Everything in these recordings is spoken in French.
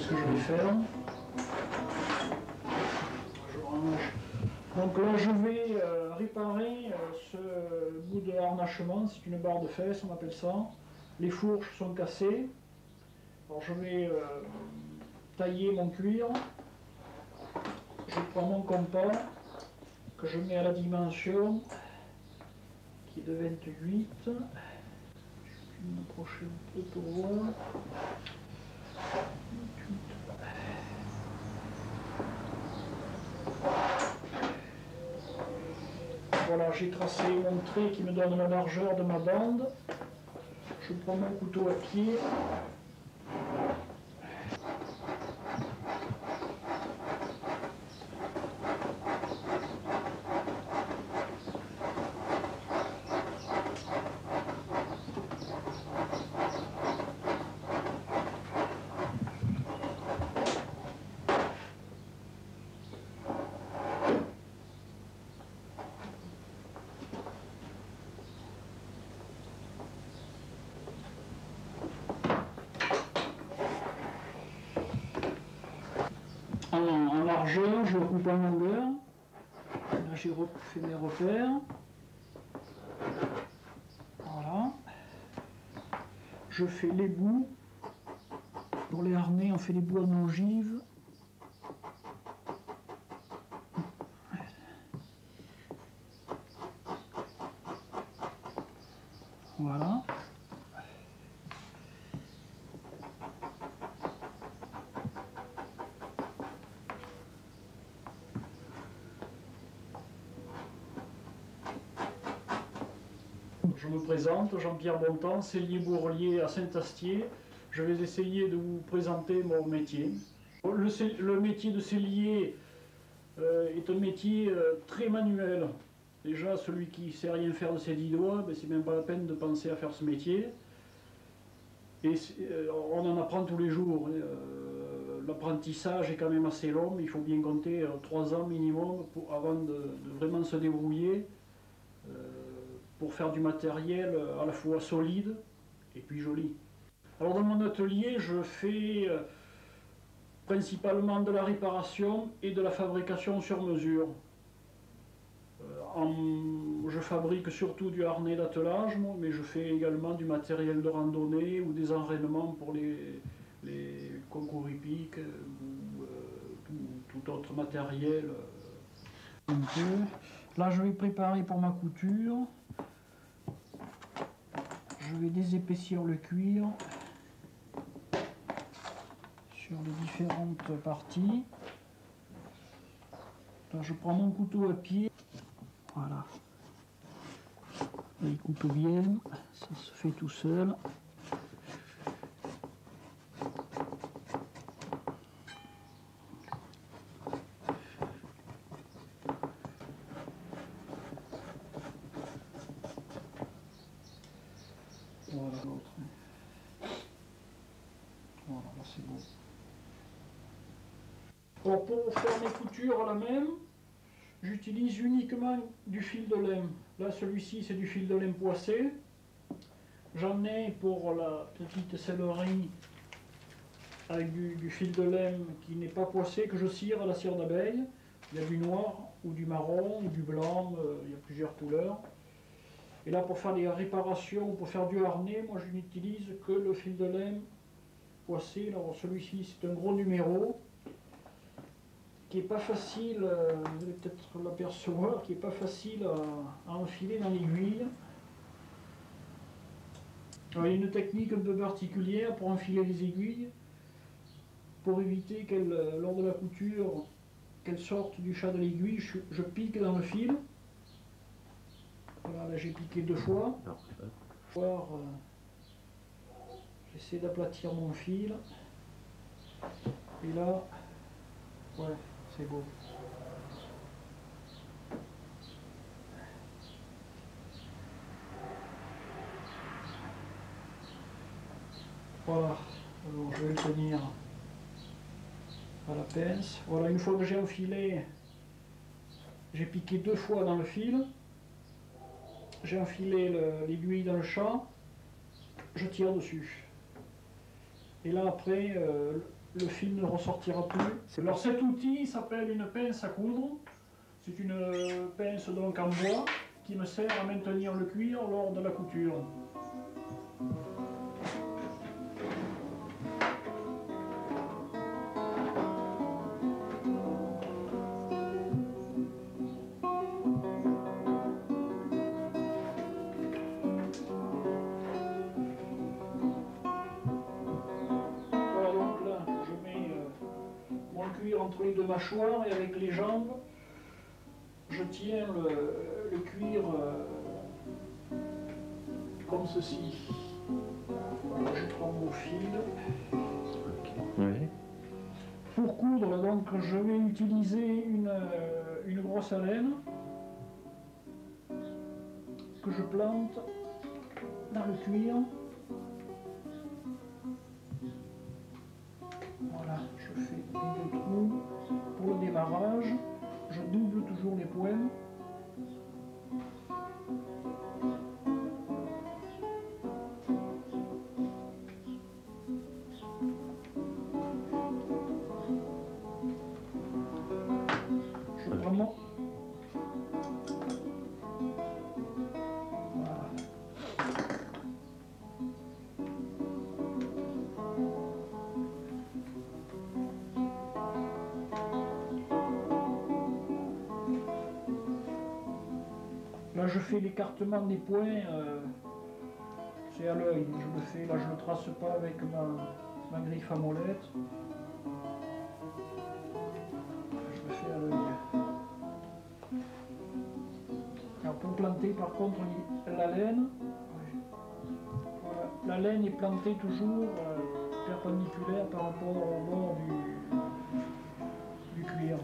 ce que je vais faire. Je range. Donc là je vais réparer ce bout de harnachement, c'est une barre de fesses on appelle ça. Les fourches sont cassées. Alors je vais tailler mon cuir. Je prends mon compas que je mets à la dimension qui est de 28. Je vais m'approcher un peu pour voir. 28. Voilà, j'ai tracé mon trait qui me donne la largeur de ma bande. Je prends mon couteau à pied. En largeur, je coupe en longueur. Là, j'ai fait mes repères. Voilà. Je fais les bouts. Pour les harnais, on fait les bouts en ogive. Voilà. Je me présente, Jean-Pierre Bontemps, sellier bourrelier à Saint-Astier. Je vais essayer de vous présenter mon métier. Le métier de sellier est un métier très manuel. Déjà, celui qui ne sait rien faire de ses 10 doigts, ben, c'est même pas la peine de penser à faire ce métier. Et on en apprend tous les jours. L'apprentissage est quand même assez long, il faut bien compter 3 ans minimum avant de vraiment se débrouiller. Pour faire du matériel à la fois solide et puis joli. Alors dans mon atelier, je fais principalement de la réparation et de la fabrication sur mesure. Je fabrique surtout du harnais d'attelage, mais je fais également du matériel de randonnée ou des enraînements pour les concours hippiques ou tout autre matériel. Là, je vais préparer pour ma couture. Je vais désépaissir le cuir sur les différentes parties. Là, je prends mon couteau à pied. Voilà. Il coupe bien, ça se fait tout seul. Voilà l'autre. Voilà, là c'est bon. Alors pour faire mes coutures à la même, j'utilise uniquement du fil de laine. Là celui-ci c'est du fil de laine poissé. J'en ai pour la petite sellerie avec du fil de laine qui n'est pas poissé, que je cire à la cire d'abeille. Il y a du noir ou du marron ou du blanc, il y a plusieurs couleurs. Et là, pour faire les réparations, pour faire du harnais, moi je n'utilise que le fil de laine poissé. Alors celui-ci, c'est un gros numéro qui n'est pas facile, vous allez peut-être l'apercevoir, qui n'est pas facile à enfiler dans l'aiguille. Alors, il y a une technique un peu particulière pour enfiler les aiguilles, pour éviter qu'elles, lors de la couture, qu'elles sortent du chat de l'aiguille. Je pique dans le fil. Voilà, là j'ai piqué 2 fois. J'essaie d'aplatir mon fil. Et là, ouais, c'est beau. Voilà, alors je vais le tenir à la pince. Voilà, une fois que j'ai enfilé, j'ai piqué 2 fois dans le fil. J'ai enfilé l'aiguille dans le chat, je tire dessus. Et là après, le fil ne ressortira plus. Alors cet outil s'appelle une pince à coudre. C'est une pince donc en bois qui me sert à maintenir le cuir lors de la couture. Entre les deux mâchoires et avec les jambes, je tiens le cuir comme ceci. Voilà, je prends mon fil. Oui. Pour coudre, donc, je vais utiliser une brosse à laine que je plante dans le cuir. Voilà, je fais des trous pour le démarrage. Je double toujours les points. Je prends mon... Voilà. Là, je fais l'écartement des points, c'est à l'œil. Je le fais, là, je ne le trace pas avec ma griffe à molette. Je le fais à l'œil. Alors, pour planter, par contre, la laine, voilà, la laine est plantée toujours perpendiculaire par rapport au bord du cuir.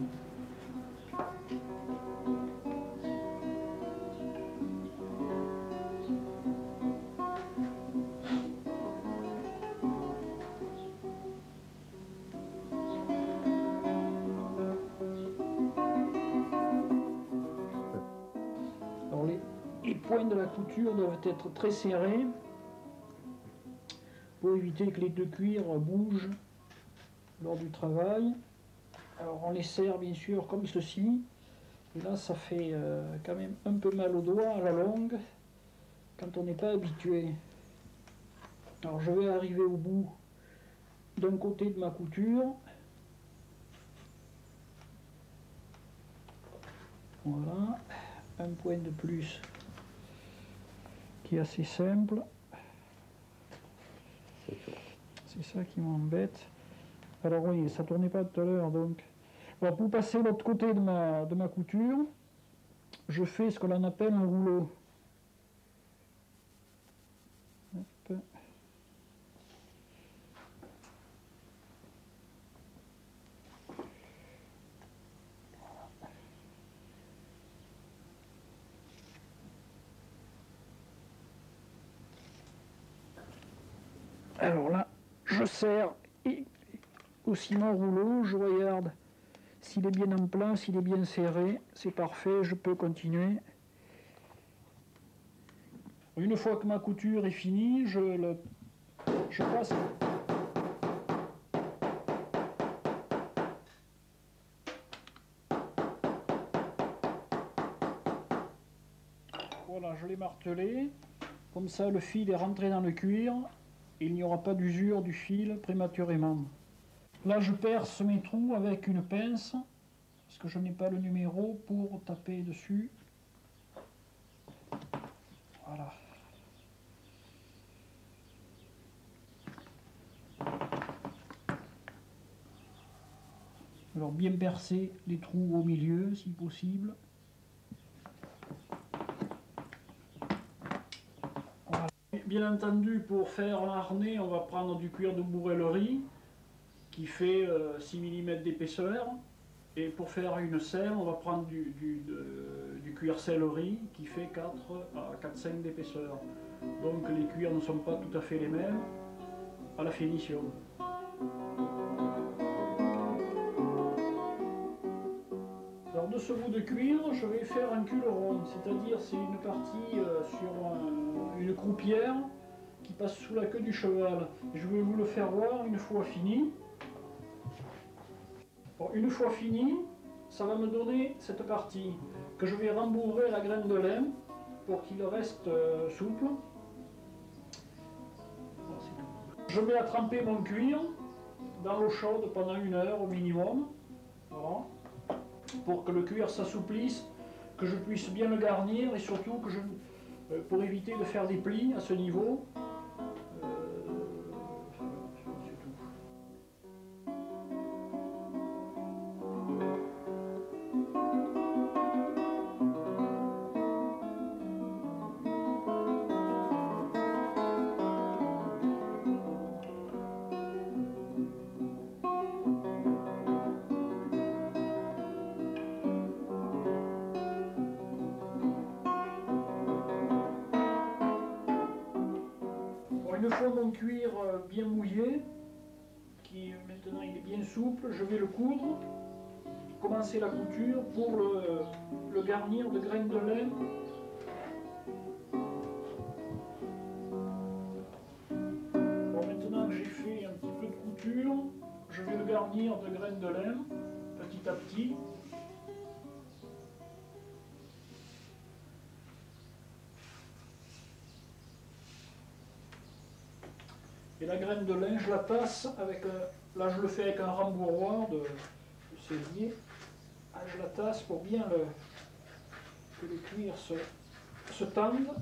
Les points de la couture doivent être très serrés pour éviter que les deux cuirs bougent lors du travail. Alors on les serre bien sûr comme ceci. Et là ça fait quand même un peu mal au doigt à la longue quand on n'est pas habitué. Alors je vais arriver au bout d'un côté de ma couture. Voilà, un point de plus qui est assez simple. C'est ça qui m'embête. Alors oui, ça tournait pas tout à l'heure donc. Alors, pour passer l'autre côté de ma couture, je fais ce que l'on appelle un rouleau. Hop. Alors là, je serre et aussi mon rouleau, je regarde s'il est bien en place, s'il est bien serré, c'est parfait, je peux continuer. Une fois que ma couture est finie, je passe. Voilà, je l'ai martelé, comme ça le fil est rentré dans le cuir, et il n'y aura pas d'usure du fil prématurément. Là, je perce mes trous avec une pince, parce que je n'ai pas le numéro pour taper dessus. Voilà. Alors, bien percer les trous au milieu, si possible. Voilà. Bien entendu, pour faire un harnais, on va prendre du cuir de bourrellerie, qui fait 6 mm d'épaisseur. Et pour faire une selle, on va prendre du cuir sellerie qui fait 4 à 4,5 d'épaisseur. Donc les cuirs ne sont pas tout à fait les mêmes à la finition. Alors de ce bout de cuir, je vais faire un cul rond, c'est-à-dire c'est une partie sur une croupière qui passe sous la queue du cheval. Je vais vous le faire voir une fois fini. Bon, une fois fini, ça va me donner cette partie que je vais rembourrer la graine de lin pour qu'il reste souple. Voilà, c'est tout. Je mets à tremper mon cuir dans l'eau chaude pendant 1 heure au minimum, voilà, pour que le cuir s'assouplisse, que je puisse bien le garnir et surtout que pour éviter de faire des plis à ce niveau. C'est tout. Une fois mon cuir bien mouillé, qui maintenant il est bien souple, je vais le coudre, commencer la couture pour le garnir de graines de lin. Bon, maintenant que j'ai fait un petit peu de couture, je vais le garnir de graines de lin petit à petit. Et la graine de lin, je la tasse avec là je le fais avec un rembourroir de sellier. Ah, je la tasse pour bien que le cuir se tende.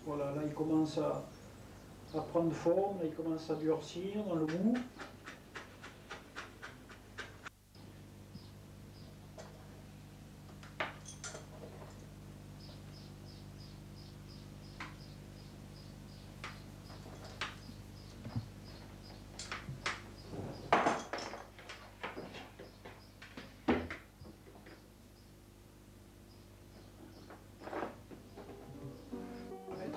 Voilà, là il commence à prendre forme, là il commence à durcir dans le bout.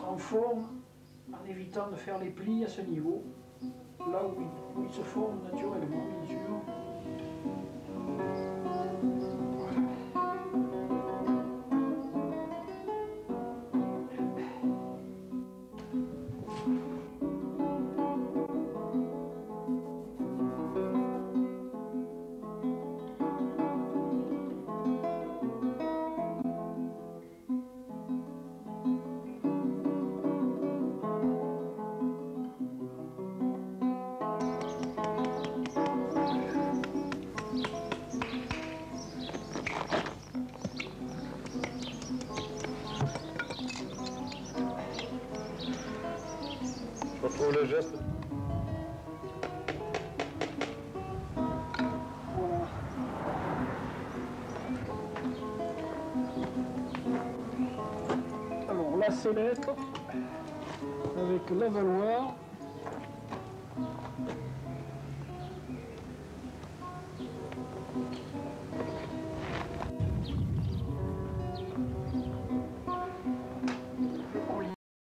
En forme en évitant de faire les plis à ce niveau, là où il se forme naturellement, bien sûr. Je retrouve le geste. Voilà. Alors la sellette avec l'avaloir.